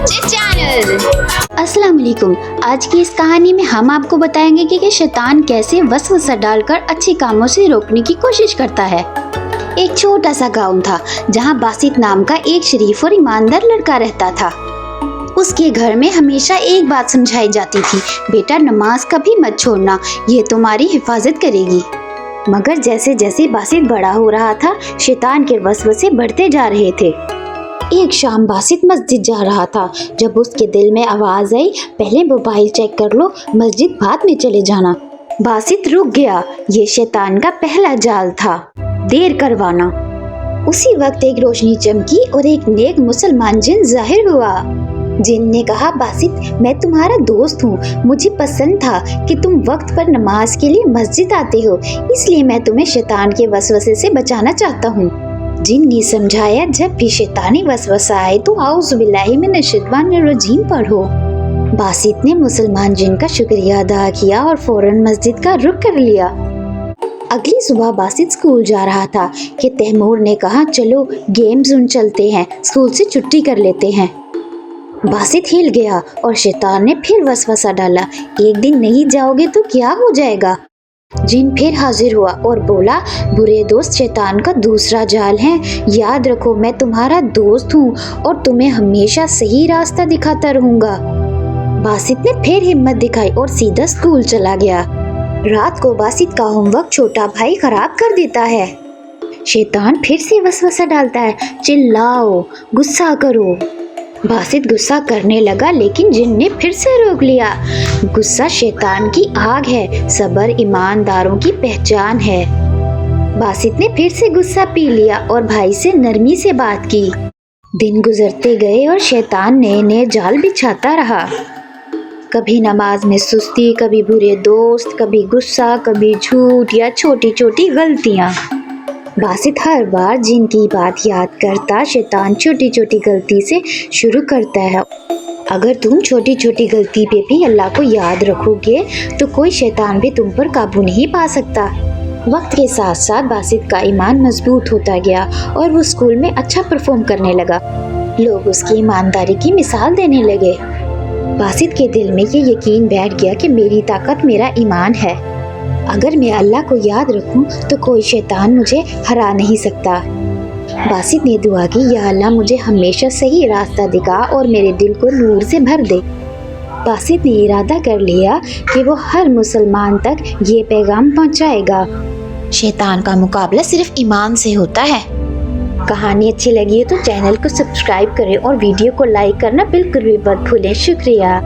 बच्चे चैनल। अस्सलाम वालेकुम। आज की इस कहानी में हम आपको बताएंगे कि शैतान कैसे वसवसा डालकर अच्छे कामों से रोकने की कोशिश करता है। एक छोटा सा गांव था जहां बासित नाम का एक शरीफ और ईमानदार लड़का रहता था। उसके घर में हमेशा एक बात समझाई जाती थी, बेटा नमाज कभी मत छोड़ना, ये तुम्हारी हिफाजत करेगी। मगर जैसे जैसे बासित बड़ा हो रहा था, शैतान के वसवसे बढ़ते जा रहे थे। एक शाम बासित मस्जिद जा रहा था जब उसके दिल में आवाज आई, पहले मोबाइल चेक कर लो, मस्जिद बाद में चले जाना। बासित रुक गया। ये शैतान का पहला जाल था, देर करवाना। उसी वक्त एक रोशनी चमकी और एक नेक मुसलमान जिन जाहिर हुआ। जिन ने कहा, बासित मैं तुम्हारा दोस्त हूँ, मुझे पसंद था कि तुम वक्त पर नमाज के लिए मस्जिद आते हो, इसलिए मैं तुम्हें शैतान के वसवसे से बचाना चाहता हूँ। जिन ने समझाया, जब भी शैतानी वसवसा आए तो आऊज़ु बिल्लाहि मिनश शैतानिर रजीम पढ़ो। बासित ने मुसलमान जिन का शुक्रिया अदा किया और फौरन मस्जिद का रुख कर लिया। अगली सुबह बासित स्कूल जा रहा था कि तैमूर ने कहा, चलो गेम जोन चलते हैं, स्कूल से छुट्टी कर लेते हैं। बासित हिल गया और शैतान ने फिर वसवसा डाला, एक दिन नहीं जाओगे तो क्या हो जाएगा। जिन फिर हाजिर हुआ और बोला, बुरे दोस्त शैतान का दूसरा जाल है, याद रखो मैं तुम्हारा दोस्त हूँ और तुम्हें हमेशा सही रास्ता दिखाता रहूंगा। बासित ने फिर हिम्मत दिखाई और सीधा स्कूल चला गया। रात को बासित का होमवर्क छोटा भाई खराब कर देता है। शैतान फिर से वसवसा डालता है, चिल्लाओ, गुस्सा करो। बासित गुस्सा करने लगा, लेकिन जिन ने फिर से रोक लिया। गुस्सा शैतान की आग है, सब्र ईमानदारों की पहचान है। बासित ने फिर से गुस्सा पी लिया और भाई से नरमी से बात की। दिन गुजरते गए और शैतान नए नए जाल बिछाता रहा। कभी नमाज में सुस्ती, कभी बुरे दोस्त, कभी गुस्सा, कभी झूठ या छोटी छोटी गलतियाँ। बासित हर बार जिन की बात याद करता, शैतान छोटी छोटी गलती से शुरू करता है। अगर तुम छोटी छोटी गलती पे भी अल्लाह को याद रखोगे तो कोई शैतान भी तुम पर काबू नहीं पा सकता। वक्त के साथ साथ बासित का ईमान मजबूत होता गया और वो स्कूल में अच्छा परफॉर्म करने लगा। लोग उसकी ईमानदारी की मिसाल देने लगे। बासित के दिल में ये यकीन बैठ गया कि मेरी ताकत मेरा ईमान है। अगर मैं अल्लाह को याद रखूं तो कोई शैतान मुझे हरा नहीं सकता। बासित ने दुआ की, या अल्लाह मुझे हमेशा सही रास्ता दिखा और मेरे दिल को नूर से भर दे। बासित ने इरादा कर लिया कि वो हर मुसलमान तक ये पैगाम पहुंचाएगा, शैतान का मुकाबला सिर्फ ईमान से होता है। कहानी अच्छी लगी है तो चैनल को सब्सक्राइब करें और वीडियो को लाइक करना बिल्कुल भी मत भूलें। शुक्रिया।